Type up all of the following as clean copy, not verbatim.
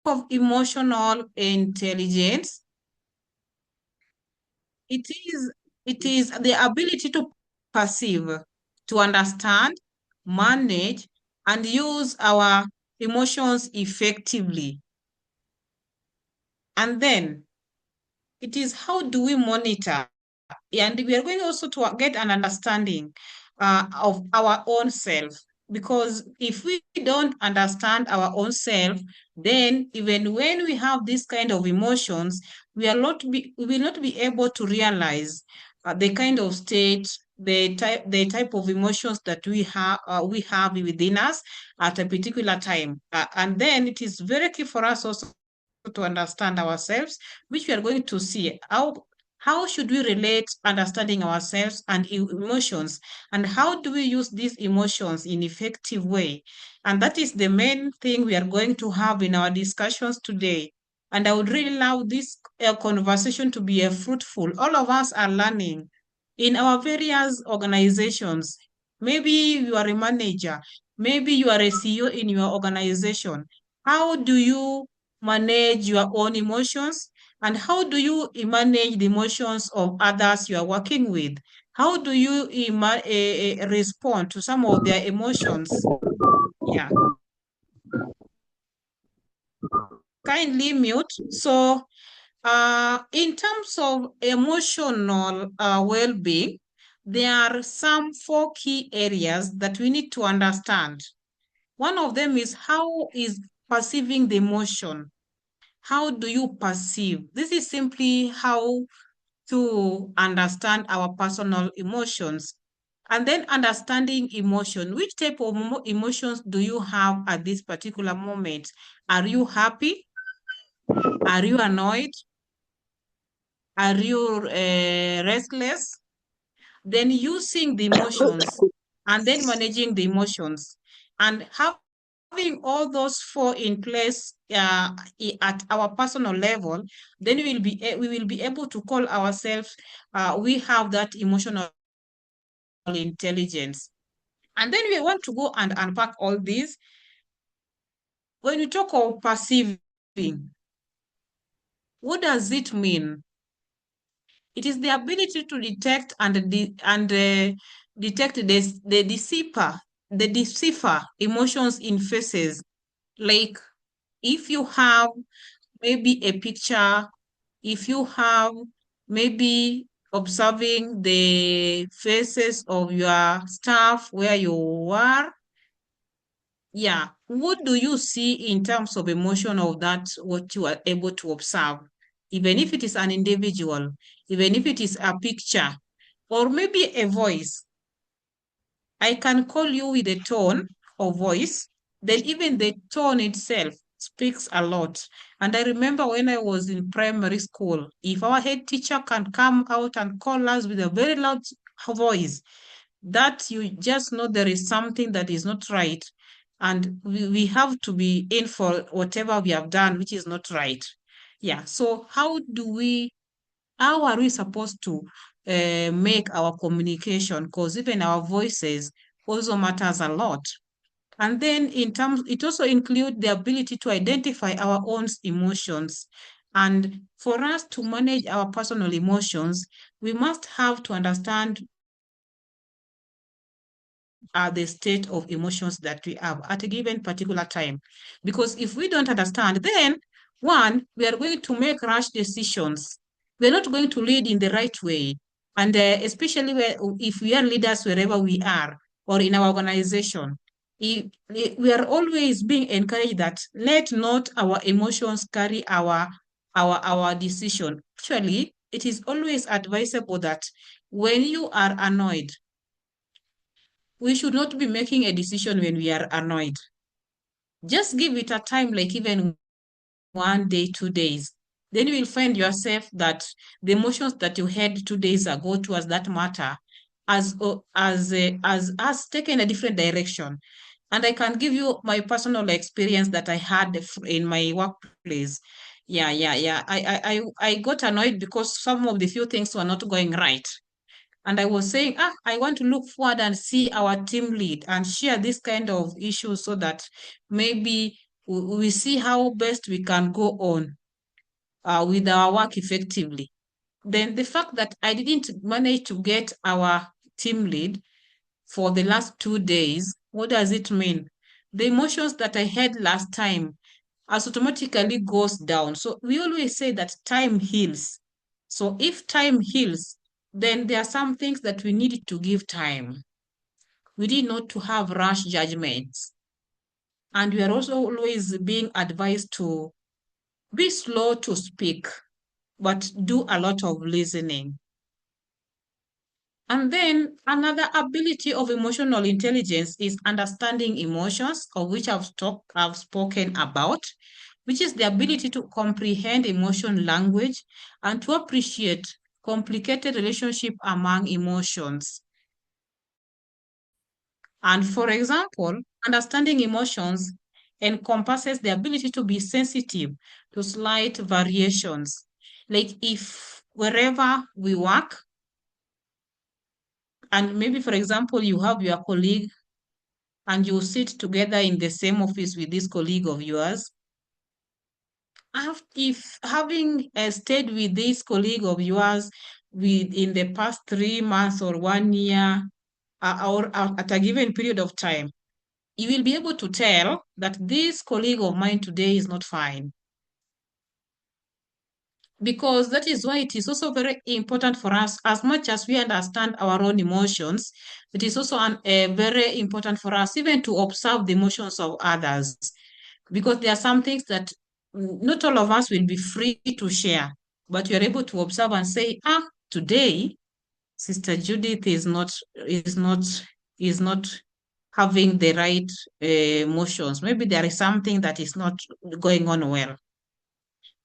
of emotional intelligence, it is the ability to perceive, to understand, manage, and use our emotions effectively. And then it is how do we monitor, and we are going also to get an understanding of our own self, because if we don't understand our own self, then even when we have this kind of emotions, we will not be able to realize the kind of state, the type of emotions that we have within us at a particular time, and then it is very key for us also to understand ourselves, which we are going to see how should we relate understanding ourselves and emotions, and how do we use these emotions in effective way. And that is the main thing we are going to have in our discussions today. And I would really love this conversation to be a fruitful. All of us are learning in our various organizations. Maybe you are a manager, maybe you are a CEO in your organization. How do you manage your own emotions? And how do you manage the emotions of others you are working with? How do you respond to some of their emotions? Yeah, kindly mute. So, in terms of emotional well-being, there are some 4 key areas that we need to understand. One of them is how is perceiving the emotion. How do you perceive? This is simply how to understand our personal emotions. And then understanding emotion. Which type of emotions do you have at this particular moment? Are you happy? Are you annoyed? Are you restless? Then using the emotions and then managing the emotions and having all those 4 in place at our personal level, then we will be able to call ourselves we have that emotional intelligence. And then we want to go and unpack all these. When we talk of perceiving, what does it mean? It is the ability to detect and detect the decipher emotions in faces. Like if you have maybe a picture, if you have maybe observing the faces of your staff where you are, yeah, what do you see in terms of emotion of that, what you are able to observe? Even if it is an individual, even if it is a picture, or maybe a voice. I can call you with a tone of voice, then even the tone itself speaks a lot. And I remember when I was in primary school, if our head teacher can come out and call us with a very loud voice, that you just know there is something that is not right. And we have to be in for whatever we have done, which is not right. Yeah. So how are we supposed to make our communication? Because even our voices also matters a lot. And then in terms, it also includes the ability to identify our own emotions. And for us to manage our personal emotions, we must have to understand the state of emotions that we have at a given particular time. Because if we don't understand, then one, we are going to make rash decisions. We're not going to lead in the right way. And especially if we are leaders wherever we are or in our organization, we are always being encouraged that let not our emotions carry our decision. Actually, it is always advisable that when you are annoyed, we should not be making a decision when we are annoyed. Just give it a time, like even 1 day, 2 days. Then you will find yourself that the emotions that you had 2 days ago towards that matter has taken a different direction. And I can give you my personal experience that I had in my workplace. Yeah. I got annoyed because some of the few things were not going right. And I was saying, I want to look forward and see our team lead and share this kind of issues so that maybe we see how best we can go on with our work effectively. Then the fact that I didn't manage to get our team lead for the last 2 days, what does it mean? The emotions that I had last time as automatically goes down. So we always say that time heals. So if time heals, then there are some things that we need to give time. We need not to have rash judgments. And we are also always being advised to be slow to speak, but do a lot of listening. And then another ability of emotional intelligence is understanding emotions, of which I've spoken about, which is the ability to comprehend emotion language and to appreciate complicated relationship among emotions. And for example, understanding emotions encompasses the ability to be sensitive to slight variations. Like if wherever we work, and maybe, for example, you have your colleague and you sit together in the same office with this colleague of yours. If having stayed with this colleague of yours in the past 3 months or 1 year, or at a given period of time, you will be able to tell that this colleague of mine today is not fine. Because that is why it is also very important for us, as much as we understand our own emotions, it is also very important for us even to observe the emotions of others. Because there are some things that not all of us will be free to share, but you are able to observe and say, today, Sister Judith is not having the right emotions. Maybe there is something that is not going on well.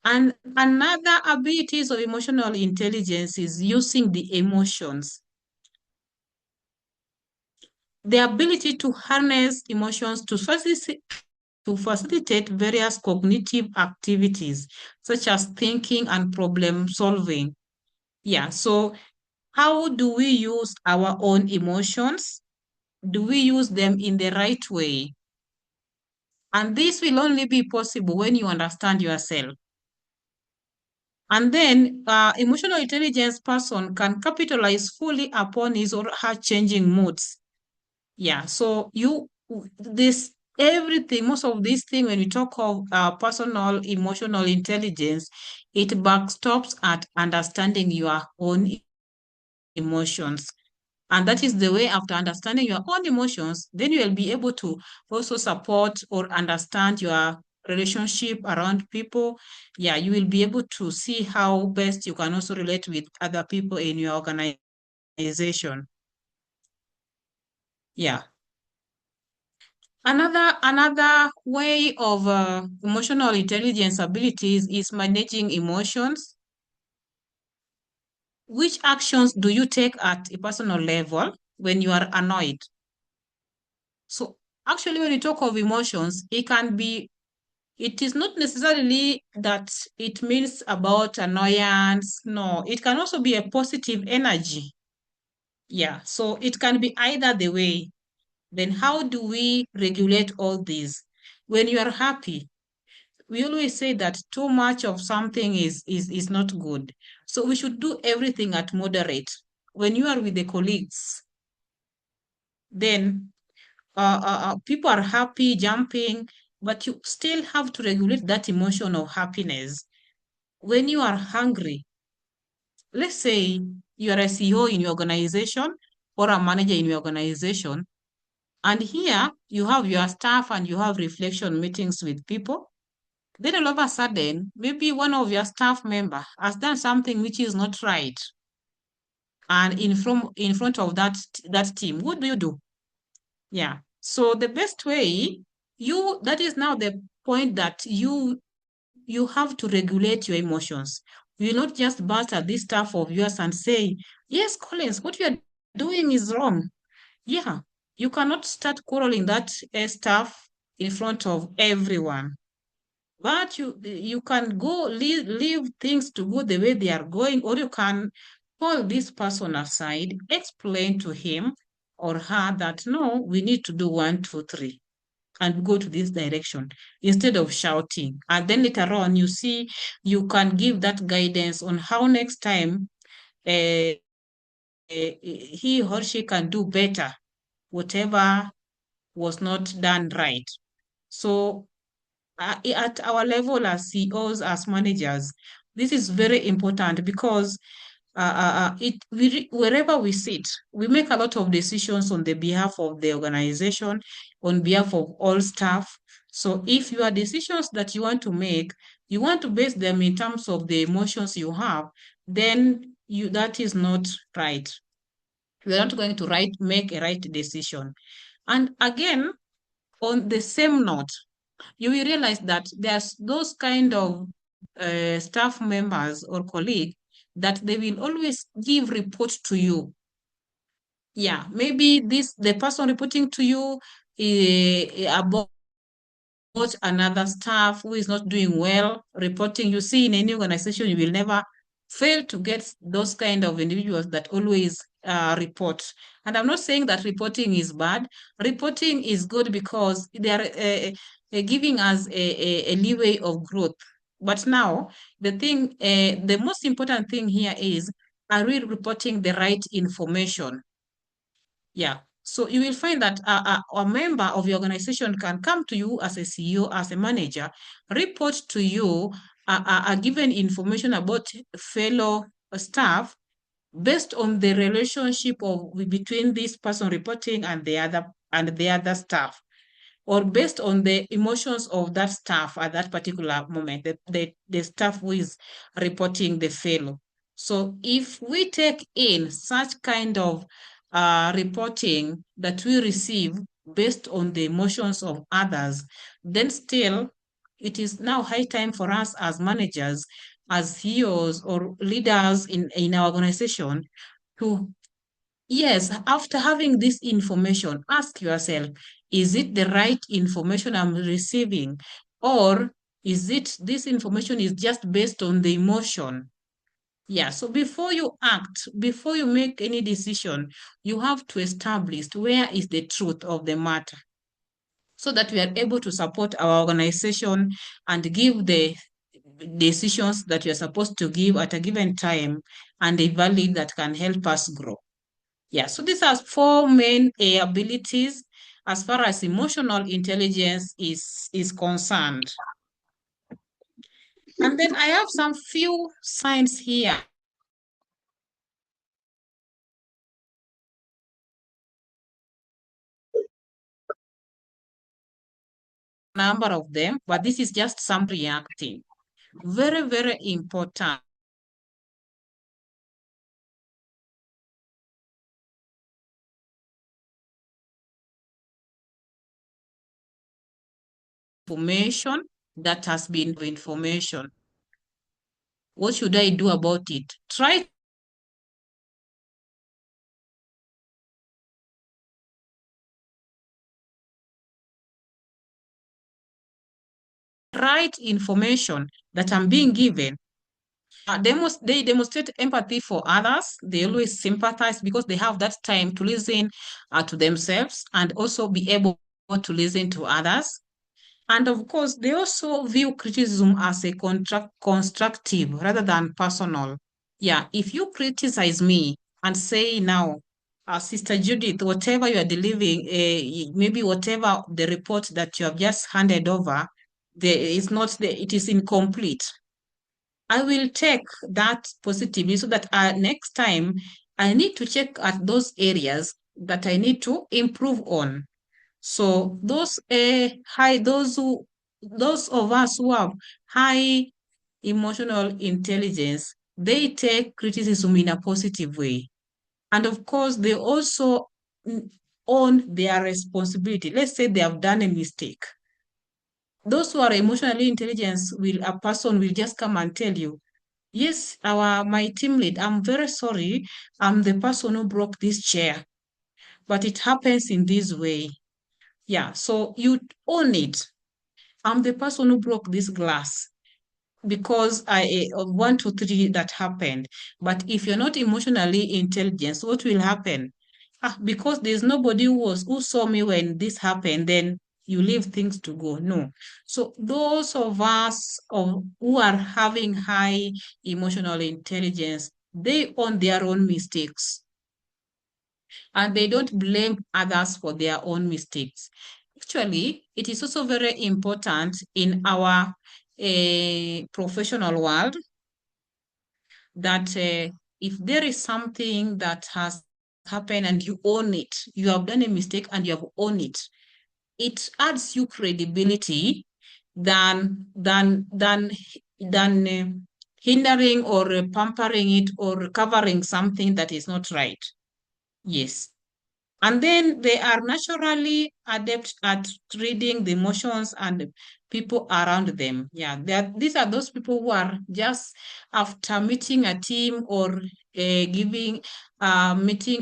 And another abilities of emotional intelligence is using the emotions. The ability to harness emotions to facilitate various cognitive activities, such as thinking and problem solving. Yeah, so how do we use our own emotions? Do we use them in the right way? And this will only be possible when you understand yourself. And then emotional intelligence person can capitalize fully upon his or her changing moods. Yeah, so this everything, most of these things, when we talk of personal emotional intelligence, it backstops at understanding your own emotions. And that is the way, after understanding your own emotions, then you will be able to also support or understand your relationship around people. Yeah, you will be able to see how best you can also relate with other people in your organization. Yeah. Another way of emotional intelligence abilities is managing emotions. Which actions do you take at a personal level when you are annoyed? So actually, when you talk of emotions, it is not necessarily that it means about annoyance. No, it can also be a positive energy. Yeah, so it can be either the way. Then how do we regulate all these? When you are happy, we always say that too much of something is not good. So we should do everything at moderate. When you are with the colleagues, then people are happy, jumping, but you still have to regulate that emotion of happiness. When you are hungry, let's say you are a CEO in your organization or a manager in your organization, and here you have your staff and you have reflection meetings with people. Then all of a sudden, maybe one of your staff member has done something which is not right. And in front of that team, what do you do? Yeah. So the best way, that is now the point that you have to regulate your emotions. You will not just burst at this staff of yours and say, yes, Collins, what you are doing is wrong. Yeah. You cannot start quarreling that staff in front of everyone. But you can go leave things to go the way they are going, or you can call this person aside, explain to him or her that no, we need to do 1, 2, 3. and go to this direction instead of shouting. And then later on, you see, you can give that guidance on how next time uh, he or she can do better, whatever was not done right. So at our level as CEOs, as managers, this is very important because wherever we sit, we make a lot of decisions on the behalf of the organization, on behalf of all staff. So if your decisions that you want to make, you want to base them in terms of the emotions you have, then that is not right. You're not going to make a right decision. And again, on the same note, you will realize that there's those kind of staff members or colleagues that they will always give report to you. Yeah, maybe the person reporting to you about another staff who is not doing well, reporting. You see, in any organization, you will never fail to get those kind of individuals that always report. And I'm not saying that reporting is bad. Reporting is good because they are giving us a leeway of growth. But now, the most important thing here is, are we reporting the right information? Yeah. So you will find that a member of your organization can come to you as a CEO, as a manager, report to you a given information about fellow staff based on the relationship between this person reporting and the other staff, or based on the emotions of that staff at that particular moment, the staff who is reporting the fellow. So if we take in such kind of reporting that we receive based on the emotions of others, then still it is now high time for us as managers, as CEOs or leaders in our organization to, yes, after having this information, ask yourself, is it the right information I'm receiving? Or is it this information is just based on the emotion? Yeah, so before you act, before you make any decision, you have to establish where is the truth of the matter so that we are able to support our organization and give the decisions that you're supposed to give at a given time and a value that can help us grow. Yeah, so these are four main abilities as far as emotional intelligence is concerned. And then I have some few signs here. Number of them, but this is just some reacting. Very, very important. Information that has been information. What should I do about it? Try right information that I'm being given. They demonstrate empathy for others. They always sympathize because they have that time to listen to themselves and also be able to listen to others. And of course, they also view criticism as a constructive rather than personal. Yeah, if you criticize me and say now, Sister Judith, whatever you are delivering, maybe whatever the report that you have just handed over, it is incomplete. I will take that positively so that next time I need to check at those areas that I need to improve on. So those of us who have high emotional intelligence, they take criticism in a positive way. And of course, they also own their responsibility. Let's say they have done a mistake. Those who are emotionally intelligent a person will just come and tell you, yes, my team lead, I'm very sorry. I'm the person who broke this chair, but it happens in this way. Yeah, so you own it. I'm the person who broke this glass because I of 1, 2, 3 that happened. But if you're not emotionally intelligent, what will happen? Because there's nobody who saw me when this happened, then you leave things to go. No. So those of us who are having high emotional intelligence, they own their own mistakes and they don't blame others for their own mistakes. Actually, it is also very important in our professional world that if there is something that has happened and you own it, you have done a mistake and you have owned it adds you credibility than hindering or pampering it or covering something that is not right. Yes. And then they are naturally adept at reading the emotions and people around them. Yeah, these are those people who are just after meeting a team or meeting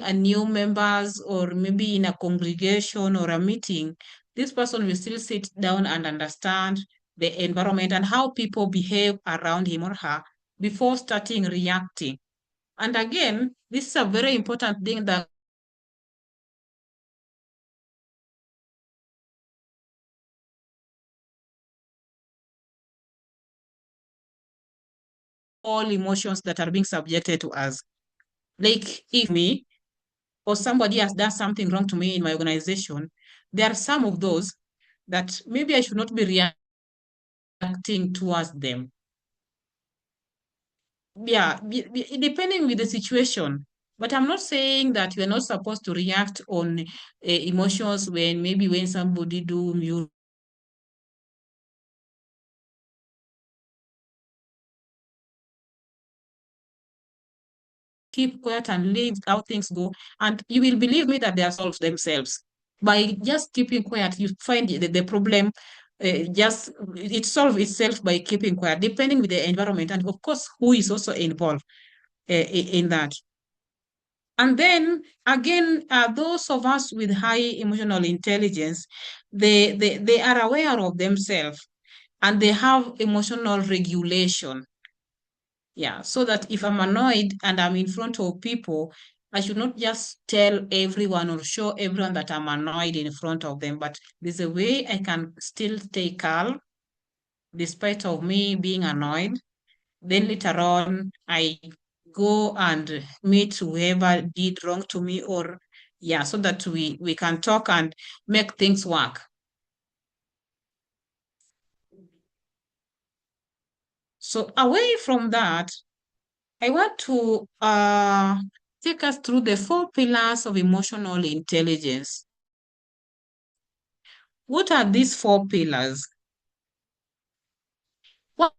a new members or maybe in a congregation or a meeting, this person will still sit down and understand the environment and how people behave around him or her before starting reacting. And again, this is a very important thing that all emotions that are being subjected to us. Like if me or somebody has done something wrong to me in my organization, there are some of those that maybe I should not be reacting towards them. Yeah, depending with the situation. But I'm not saying that you're not supposed to react on emotions when maybe when somebody do you keep quiet and leave how things go. And you will believe me that they are solved themselves. By just keeping quiet, you find the problem just it solves itself by keeping quiet, depending with the environment and of course who is also involved in that. And then again, those of us with high emotional intelligence, they are aware of themselves and they have emotional regulation. Yeah, so that if I'm annoyed and I'm in front of people, I should not just tell everyone or show everyone that I'm annoyed in front of them, but there's a way I can still stay calm despite of me being annoyed. Then later on, I go and meet whoever did wrong to me or yeah, so that we can talk and make things work. So away from that, I want to take us through the four pillars of emotional intelligence. What are these four pillars? What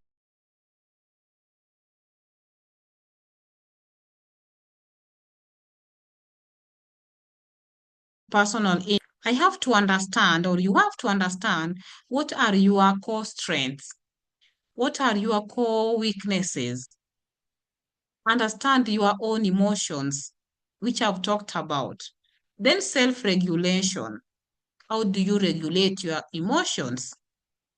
personal I have to understand, or you have to understand, what are your core strengths? What are your core weaknesses? Understand your own emotions, which I've talked about. Then self-regulation. How do you regulate your emotions?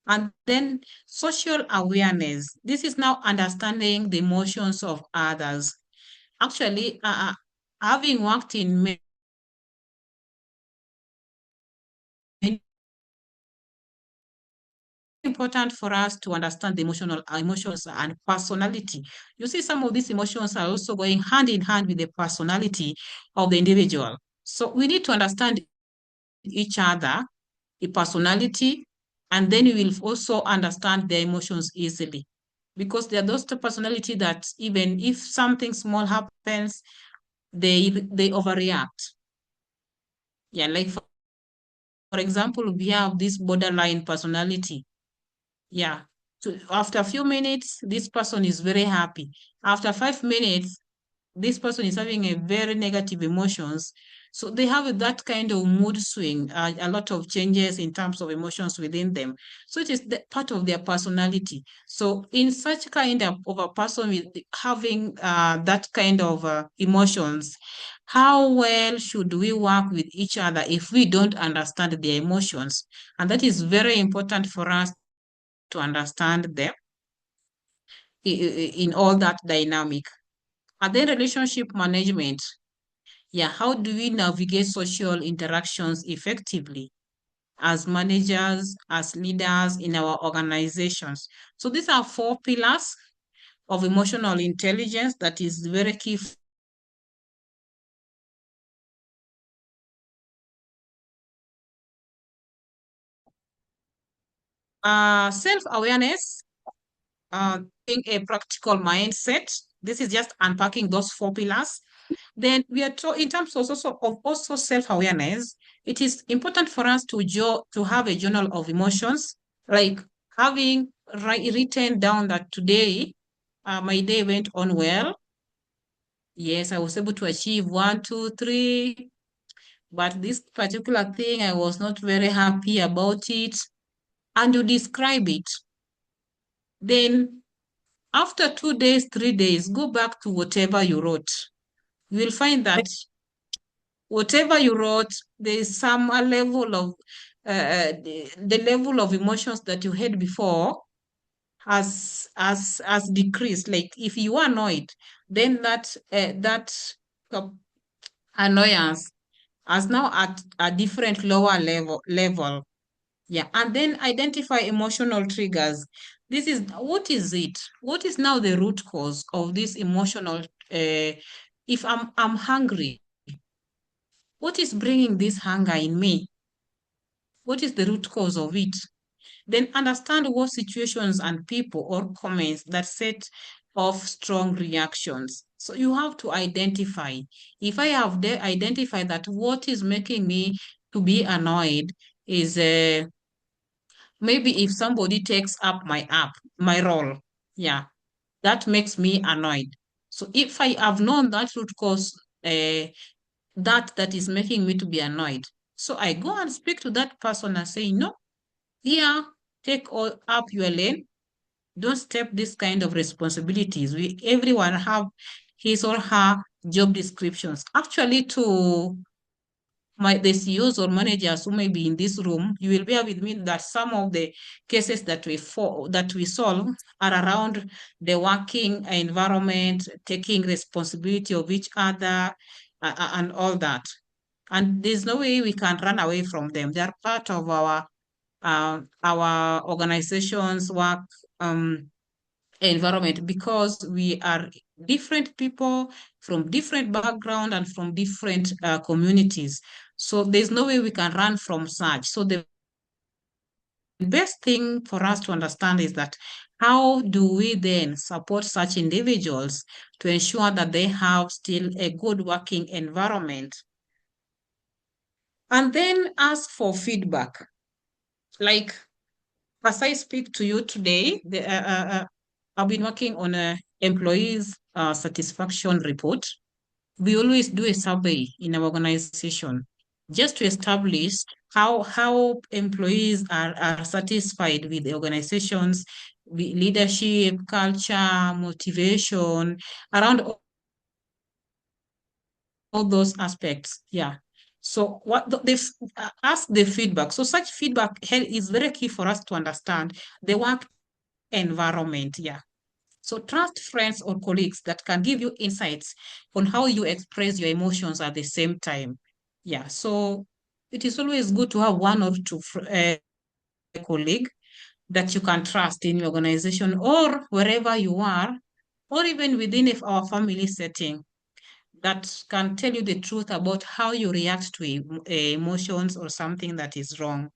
And then social awareness. This is now understanding the emotions of others. Actually, having worked in many important for us to understand the emotions and personality. You see, some of these emotions are also going hand in hand with the personality of the individual. So we need to understand each other, the personality, and then we will also understand their emotions easily. Because there are those personality that even if something small happens, they overreact. Yeah, like for example, we have this borderline personality. Yeah. So after a few minutes, this person is very happy. After 5 minutes, this person is having a very negative emotions. So they have that kind of mood swing, a lot of changes in terms of emotions within them. So it is part of their personality. So in such kind of a person with having that kind of emotions, how well should we work with each other if we don't understand their emotions? And that is very important for us to understand them in all that dynamic. And then relationship management. Yeah, how do we navigate social interactions effectively? as managers, as leaders in our organizations. So these are four pillars of emotional intelligence that is very key. Self-awareness, being a practical mindset. This is just unpacking those four pillars. Then we are in terms of also self-awareness, it is important for us to have a journal of emotions, like having written down that today my day went on well. Yes, I was able to achieve one, two, three, but this particular thing, I was not very happy about it. And you describe it. Then after 2 days, 3 days, go back to whatever you wrote. You will find that whatever you wrote, there is some level of the level of emotions that you had before has decreased. Like if you are annoyed, then that uh, annoyance as now at a different lower level. Yeah. And then identify emotional triggers. This is what is it? What is now the root cause of this emotional if I'm hungry, what is bringing this hunger in me? What is the root cause of it? Then understand what situations and people or comments that set off strong reactions. So you have to identify. If I have identified that what is making me to be annoyed is maybe if somebody takes up my role, yeah, that makes me annoyed. So if I have known that root cause, that is making me to be annoyed, so I go and speak to that person and say, no, here, take all up your lane. Don't step this kind of responsibilities. Everyone have his or her job descriptions. Actually, to the CEOs or managers who may be in this room, you will bear with me that some of the cases that we solve are around the working environment, taking responsibility of each other, and all that. And there's no way we can run away from them. They are part of our organization's work environment, because we are different people from different background and from different communities. So there's no way we can run from such. So the best thing for us to understand is that how do we then support such individuals to ensure that they have still a good working environment? And then ask for feedback. Like, as I speak to you today, I've been working on a employees satisfaction report. We always do a survey in our organization just to establish how employees are satisfied with the organization's leadership, culture, motivation, around all those aspects. Yeah. So what they ask the feedback. So such feedback is very key for us to understand the work environment. Yeah. So trust friends or colleagues that can give you insights on how you express your emotions at the same time. Yeah. So it is always good to have one or two colleague that you can trust in your organization or wherever you are, or even within our family setting, that can tell you the truth about how you react to emotions or something that is wrong.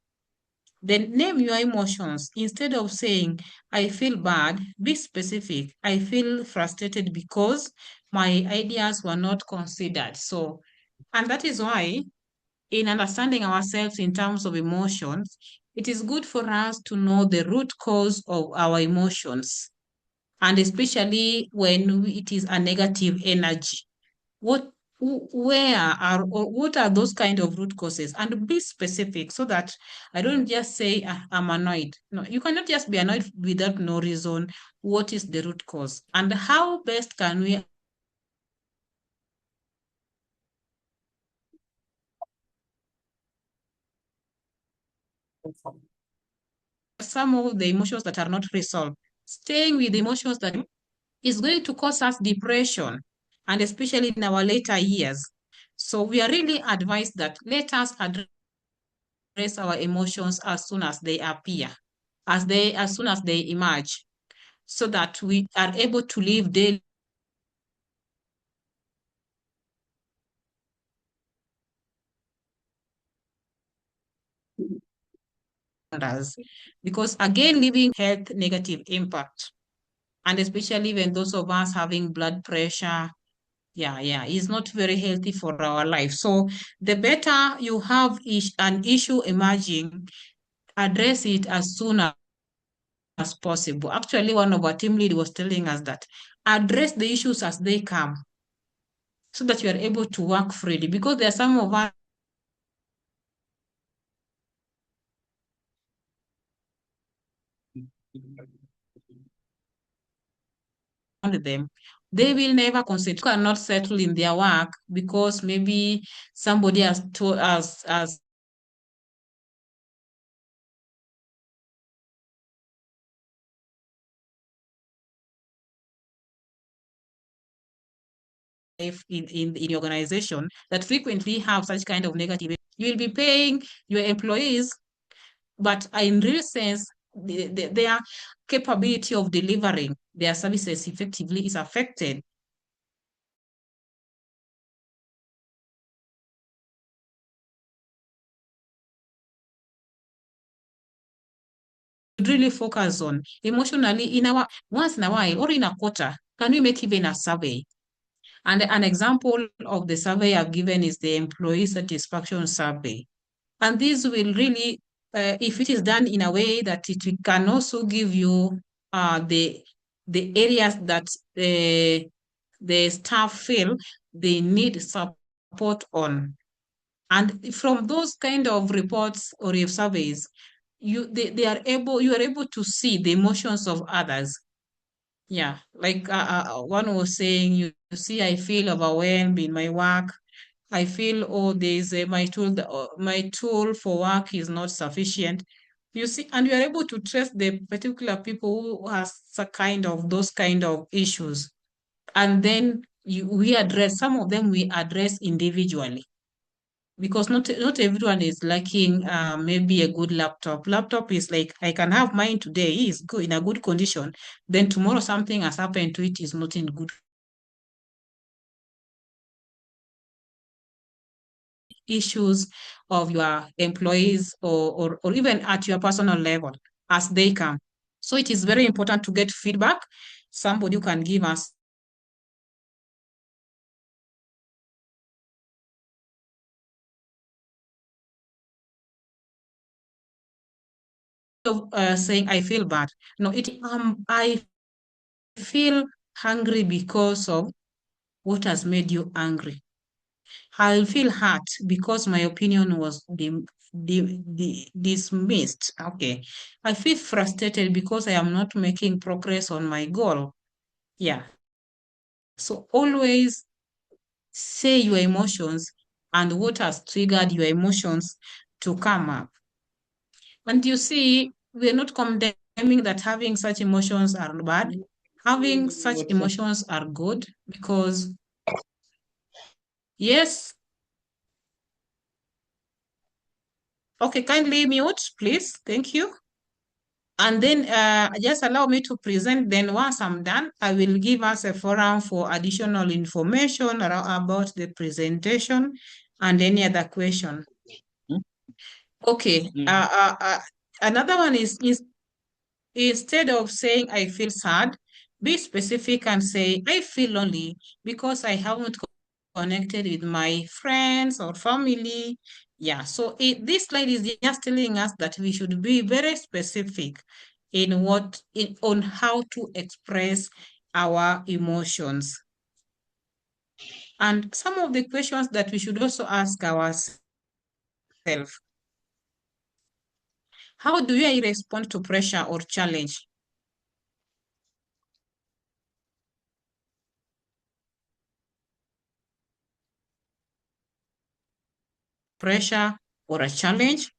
Then name your emotions. Instead of saying, I feel bad, be specific. I feel frustrated because my ideas were not considered. So, and that is why, in understanding ourselves in terms of emotions, it is good for us to know the root cause of our emotions. And especially when it is a negative energy, what where are or what are those kind of root causes, and be specific so that I don't just say, "Ah, I'm annoyed." No, you cannot just be annoyed without no reason. What is the root cause, and how best can we some of the emotions that are not resolved? Staying with the emotions that is going to cause us depression, and especially in our later years. So we are really advised that let us address address our emotions as soon as they appear, as soon as they emerge, so that we are able to live daily us. Because again, living health negative impact, and especially when those of us having blood pressure, yeah, is not very healthy for our life. So the better you have an issue emerging, address it as soon as possible. Actually, one of our team lead was telling us that address the issues as they come so that you are able to work freely. Because there are some of us around them, they will never concentrate, cannot settle in their work because maybe somebody has told us as if in the organization that frequently have such kind of negative, you will be paying your employees, but in real sense, their capability of delivering their services effectively is affected. Really focus on emotionally in our once in a while or in a quarter. Can we make even a survey? And an example of the survey I've given is the employee satisfaction survey. And this will really, if it is done in a way that it can also give you the areas that the staff feel they need support on. And from those kind of reports or your surveys, you are able to see the emotions of others. Yeah, like one was saying, you see, I feel overwhelmed in my work. I feel, oh, there's my tool for work is not sufficient. You see, and you are able to trace the particular people who has a kind of those kind of issues, and then we address some of them. We address individually because not everyone is lacking maybe a good laptop. Laptop is like I can have mine today, is good in a good condition. Then tomorrow something has happened to it is not in good issues of your employees or even at your personal level as they come. So it is very important to get feedback. Somebody who can give us saying I feel bad. No, I feel hungry because of what has made you angry. I'll feel hurt because my opinion was dismissed. Okay. I feel frustrated because I am not making progress on my goal. Yeah. So always say your emotions and what has triggered your emotions to come up. And you see, we're not condemning that having such emotions are bad. Having such emotions are good because, yes, okay, kindly mute, please. Thank you. And then just allow me to present. Then once I'm done, I will give us a forum for additional information about the presentation and any other question. Okay. Another one is instead of saying I feel sad, be specific and say I feel lonely because I haven't connected with my friends or family. Yeah, so this slide is just telling us that we should be very specific on how to express our emotions. And some of the questions that we should also ask ourselves: how do I respond to pressure or challenge? Pressure or a challenge?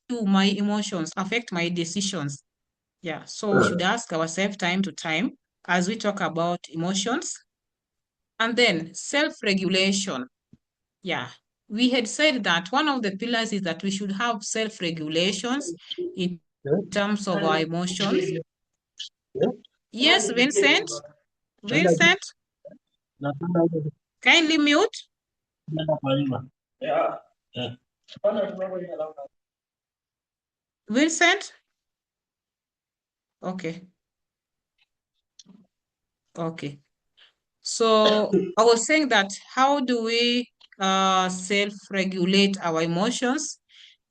Do my emotions affect my decisions? Yeah, so we should ask ourselves time to time as we talk about emotions. And then self-regulation. Yeah, we had said that one of the pillars is that we should have self-regulations in terms of our emotions. Yes, Vincent. Vincent, kindly mute. Vincent. Okay. Okay. So I was saying that how do we self-regulate our emotions?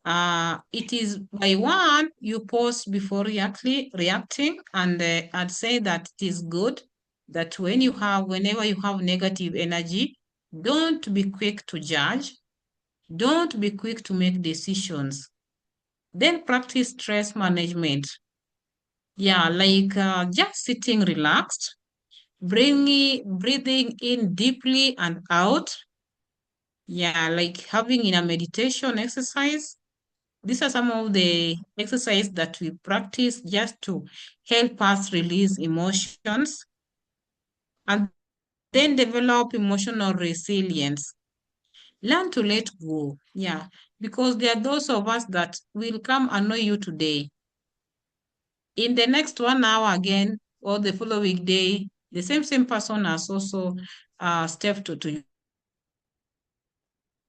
It is by one, you pause before reacting, and I'd say that it is good that whenever you have negative energy, don't be quick to judge, don't be quick to make decisions. Then practice stress management. Yeah, like just sitting relaxed, breathing in deeply and out. Yeah, like having in a meditation exercise. These are some of the exercises that we practice just to help us release emotions and then develop emotional resilience. Learn to let go. Yeah, because there are those of us that will come annoy you today. In the next 1 hour again, or the following day, the same person has also stepped to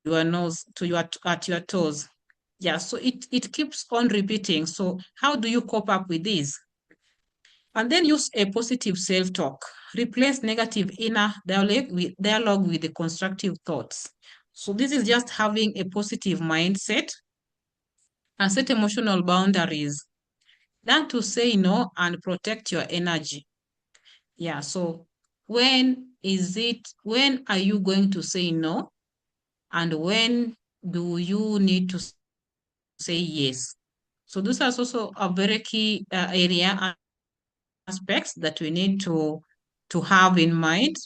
your nose, to your at your toes. Yeah, so it keeps on repeating. So how do you cope up with this? And then use a positive self-talk. Replace negative inner dialogue with the constructive thoughts. So this is just having a positive mindset and set emotional boundaries. Learn to say no and protect your energy. Yeah, so when are you going to say no? And when do you need to say yes? So those are also a very key area aspects that we need to have in mind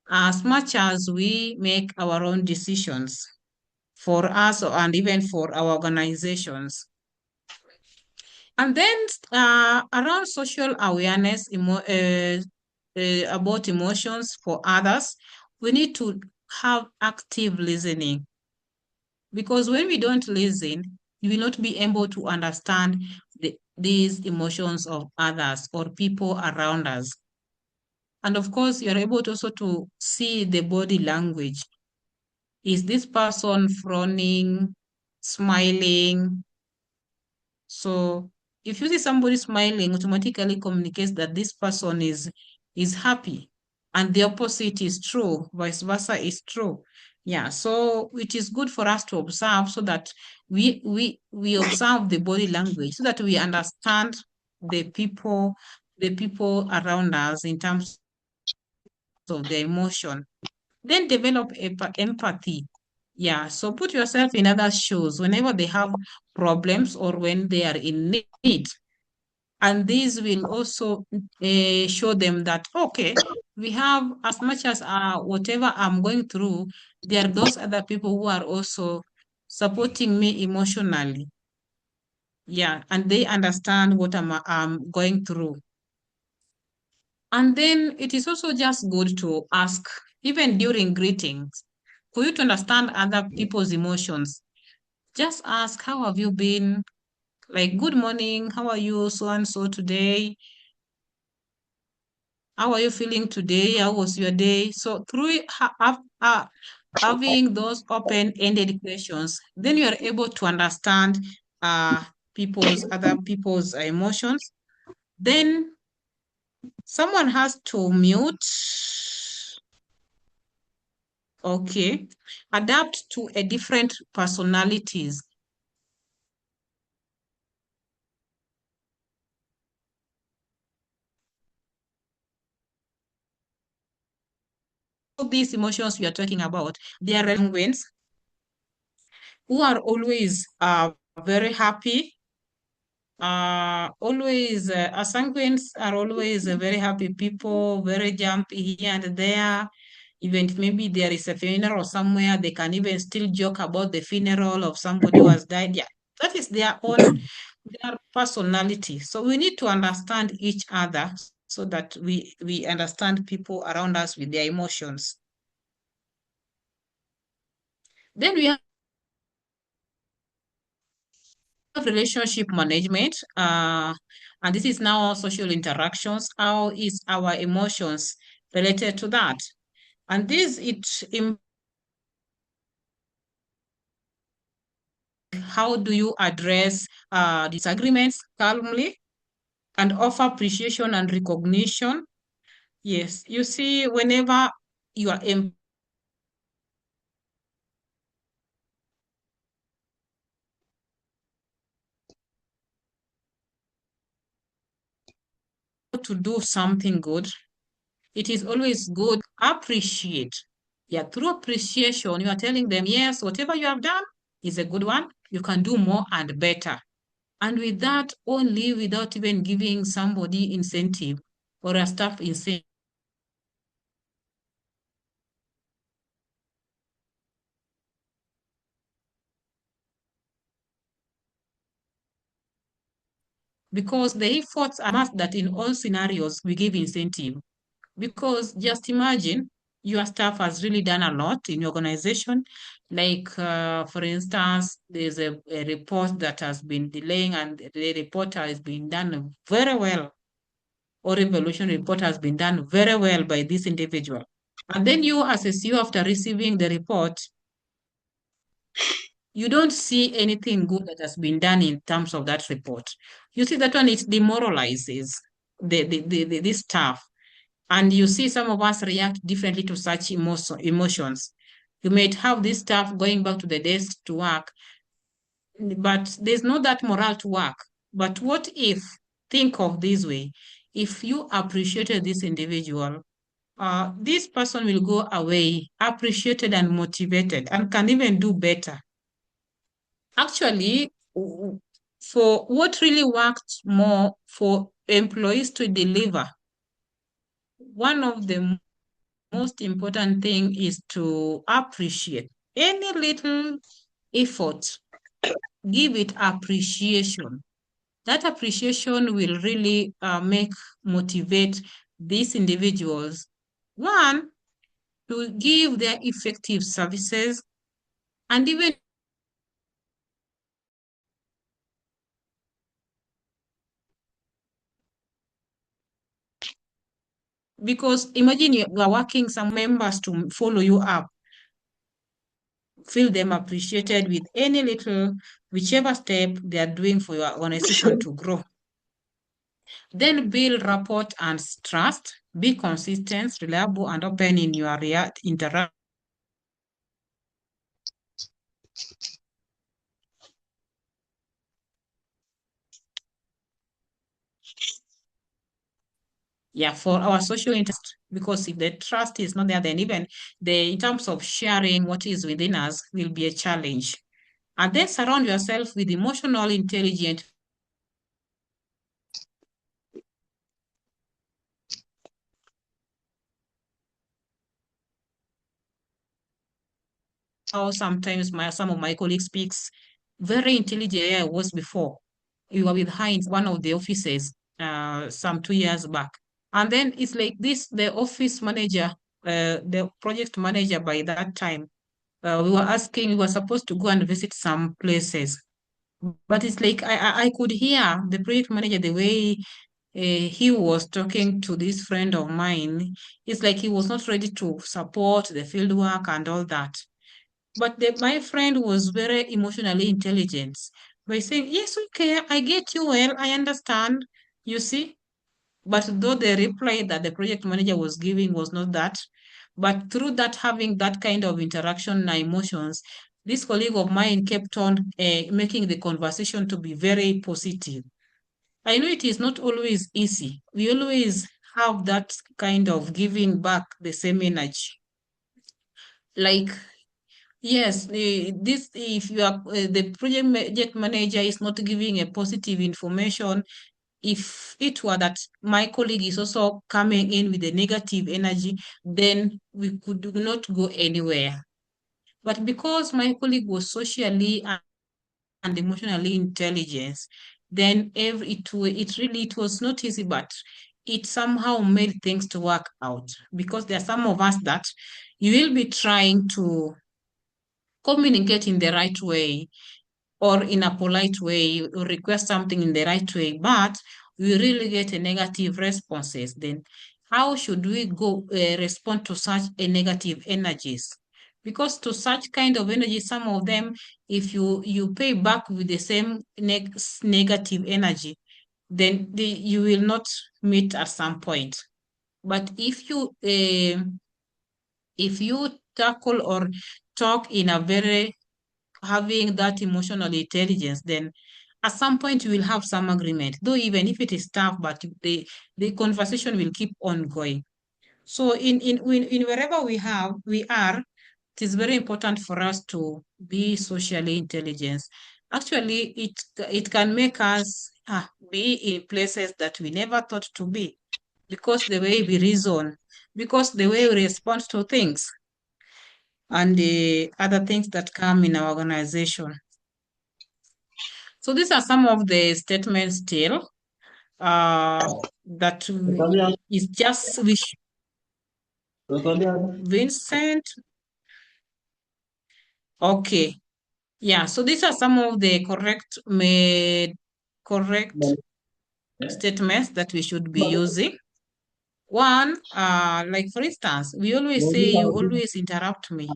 as much as we make our own decisions for us and even for our organizations. And then around social awareness about emotions for others, we need to have active listening because when we don't listen, we will not be able to understand these emotions of others or people around us. And of course, you're able to also to see the body language. Is this person frowning, smiling? So if you see somebody smiling, automatically communicates that this person is happy. And the opposite is true, vice versa is true. Yeah, so it is good for us to observe so that we observe the body language so that we understand the people the people around us in terms of their emotion. Then develop empathy. Yeah, so put yourself in others' shoes whenever they have problems or when they are in need. And these will also show them that, okay, we have as much as whatever I'm going through, there are those other people who are also supporting me emotionally. Yeah, and they understand what I'm going through. And then it is also just good to ask, even during greetings, for you to understand other people's emotions. Just ask, how have you been? Like, good morning, how are you, so and so today? How are you feeling today? How was your day? So through having those open-ended questions, then you are able to understand uh other people's emotions. Then someone has to mute. Okay. Adapt to a different personalities. All these emotions we are talking about, they are penguins who are always very happy. Always, sanguines are always very happy people, very jumpy here and there. Even if maybe there is a funeral somewhere, they can even still joke about the funeral of somebody who has died. Yeah, that is their own their personality. So we need to understand each other so that we understand people around us with their emotions. Then we have relationship management, and this is now social interactions. How is our emotions related to that? And this how do you address disagreements calmly and offer appreciation and recognition? Yes, you see, whenever you are able to do something good, it is always good to appreciate. Yeah, through appreciation, you are telling them, yes, whatever you have done is a good one. You can do more and better. And with that, only without even giving somebody incentive or a staff incentive, because the efforts are must that in all scenarios we give incentive. Because just imagine your staff has really done a lot in your organization. Like, for instance, there's a report that has been delaying, and the report has been done very well, or evaluation report has been done very well by this individual. And then you, as a CEO, after receiving the report, you don't see anything good that has been done in terms of that report. You see that one, it demoralizes the staff. And you see some of us react differently to such emotions. You might have this staff going back to the desk to work, but there's not that morale to work. But what if, think of this way, if you appreciated this individual, this person will go away appreciated and motivated and can even do better. Actually, for what really worked more for employees to deliver, one of the most important thing is to appreciate any little effort. Give it appreciation. That appreciation will really motivate these individuals, one, to give their effective services, and even because imagine you are working some members to follow you up, feel them appreciated with any little, whichever step they are doing for your organization to grow. Then build rapport and trust. Be consistent, reliable, and open in your interaction. Yeah, for our social interest, because if the trust is not there, then even in terms of sharing what is within us will be a challenge. And then surround yourself with emotional intelligent, how sometimes some of my colleagues speaks very intelligent. I was before. We were with her in one of the offices some 2 years back. And then it's like this, the office manager, the project manager by that time, we were supposed to go and visit some places. But it's like I could hear the project manager, the way he was talking to this friend of mine. It's like he was not ready to support the field work and all that. But my friend was very emotionally intelligent by saying, yes, okay, I get you well, I understand, you see. But though the reply that the project manager was giving was not that, but through that, having that kind of interaction and emotions, this colleague of mine kept on making the conversation to be very positive. I know it is not always easy. We always have that kind of giving back the same energy. Like, yes, this if you are the project manager is not giving a positive information, if it were that my colleague is also coming in with a negative energy, then we could not go anywhere. But because my colleague was socially and emotionally intelligent, then it was not easy, but it somehow made things to work out, because there are some of us that you will be trying to communicate in the right way or in a polite way, or request something in the right way, but we really get a negative responses. Then how should we go respond to such a negative energies? Because to such kind of energy, some of them, if you pay back with the same negative energy, then you will not meet at some point. But if you tackle or talk in a very having that emotional intelligence, then at some point you will have some agreement, though even if it is tough, but the conversation will keep on going. So in wherever we are, it is very important for us to be socially intelligent. Actually, it can make us be in places that we never thought to be, because the way we reason, because the way we respond to things, and the other things that come in our organization. So these are some of the statements still that is just wish. Vincent. Okay. Yeah. So these are some of the correct statements that we should be using. One, like for instance, we always say, you always interrupt me.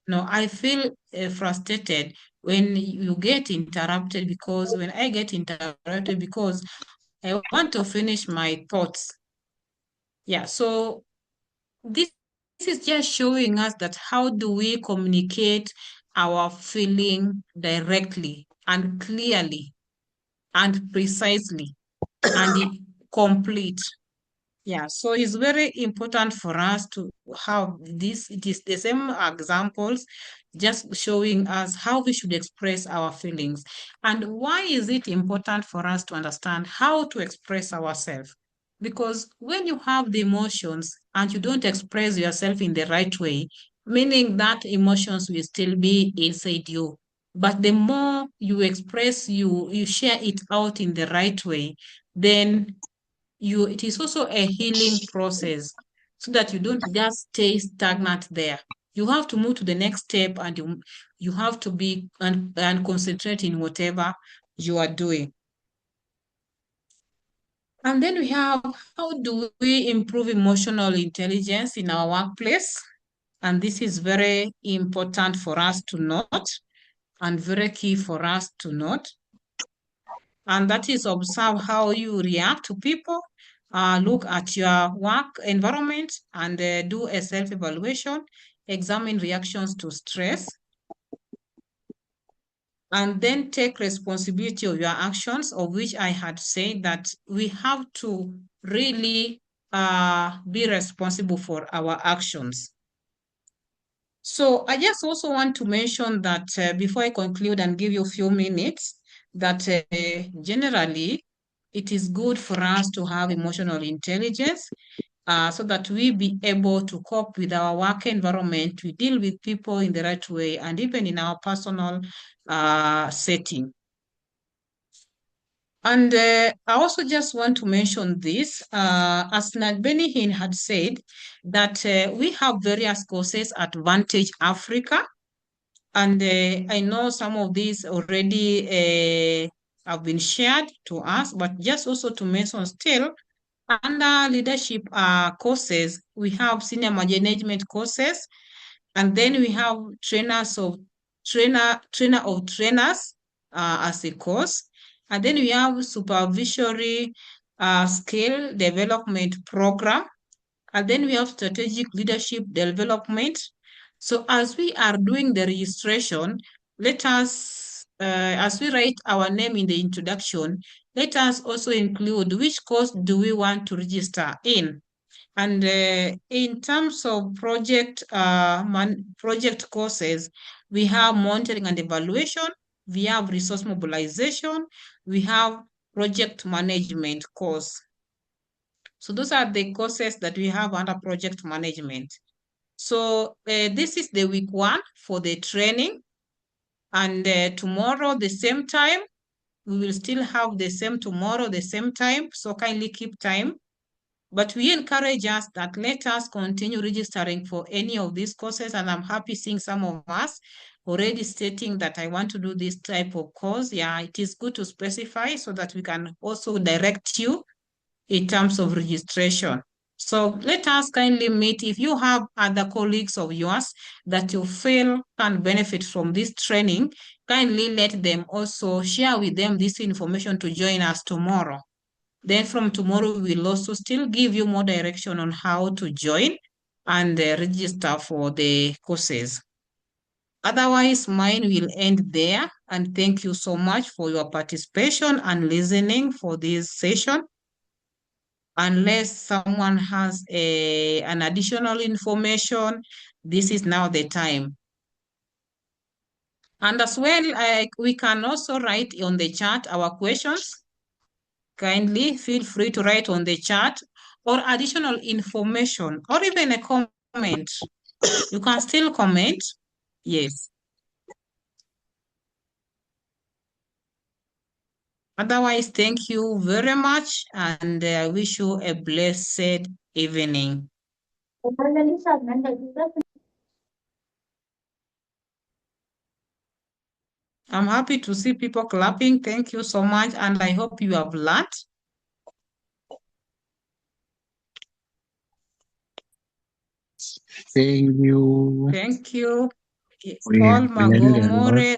No, I feel frustrated when you get interrupted, because when I get interrupted, because I want to finish my thoughts. Yeah, so this is just showing us that how do we communicate our feeling directly and clearly and precisely and complete. Yeah, so it's very important for us to have this. It is the same examples, just showing us how we should express our feelings. And why is it important for us to understand how to express ourselves? Because when you have the emotions and you don't express yourself in the right way, meaning that emotions will still be inside you. But the more you express, you share it out in the right way, then it is also a healing process, so that you don't just stay stagnant there. You have to move to the next step, and you have to be and concentrate in whatever you are doing. And then we have, how do we improve emotional intelligence in our workplace? And this is very important for us to note, and very key for us to note. And that is, observe how you react to people, look at your work environment, and do a self-evaluation, examine reactions to stress, and then take responsibility of your actions, of which I had said that we have to really be responsible for our actions. So I just also want to mention that before I conclude and give you a few minutes, that generally it is good for us to have emotional intelligence, so that we be able to cope with our work environment, we deal with people in the right way, and even in our personal setting. And I also just want to mention this, as Nagbeni had said, that we have various courses at Vantage Africa. And I know some of these already have been shared to us, but just also to mention still, under leadership courses, we have senior management courses, and then we have trainer of trainers as a course. And then we have supervisory skill development program. And then we have strategic leadership development. So as we are doing the registration, let us, as we write our name in the introduction, let us also include which course do we want to register in. And in terms of project courses, we have monitoring and evaluation, we have resource mobilization, we have project management course. So those are the courses that we have under project management. So this is the week 1 for the training. And tomorrow, the same time, We will still have the same tomorrow, the same time. So kindly keep time. But we encourage us that let us continue registering for any of these courses. And I'm happy seeing some of us already stating that I want to do this type of course. Yeah, it is good to specify so that we can also direct you in terms of registration. So let us kindly meet. If you have other colleagues of yours that you feel can benefit from this training, kindly let them also share with them this information to join us tomorrow. Then from tomorrow, we will also still give you more direction on how to join and register for the courses. Otherwise, mine will end there. And thank you so much for your participation and listening for this session. Unless someone has an additional information, this is now the time. And as well, we can also write on the chat our questions. Kindly feel free to write on the chat or additional information or even a comment. You can still comment. Yes. Otherwise, thank you very much and I wish you a blessed evening. I'm happy to see people clapping. Thank you so much. And I hope you have learned. Thank you. Thank you. We Paul have learned a lot. Magomore.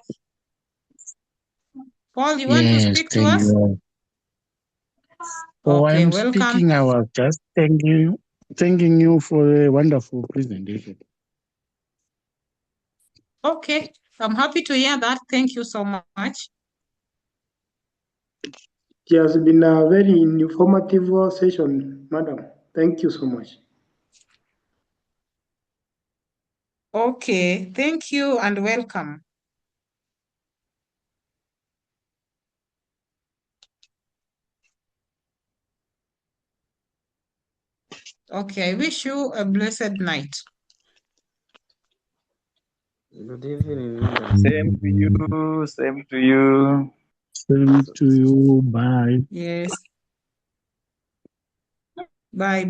Paul, you want to speak to us? You. Okay, I'm welcome. speaking. I was just thanking you for a wonderful presentation. Okay, I'm happy to hear that. Thank you so much. It has been a very informative session, madam. Thank you so much. Okay, thank you and welcome. Okay, I wish you a blessed night. Good evening. Same to you. Same to you. Same to you. Bye. Yes. Bye.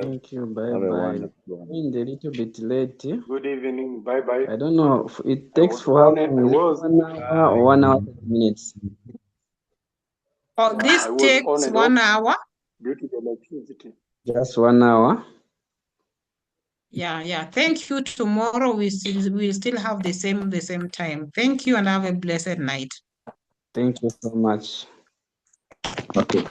Thank you. Bye. I'm a little bit late. Good evening. Bye. I don't know if it takes for how long? 1 hour or 1 hour 30 minutes? Oh, this takes 1 hour? Due to the electricity. Just 1 hour? Yeah. Thank you. Tomorrow we still have the same time. Thank you and have a blessed night. Thank you so much. Okay.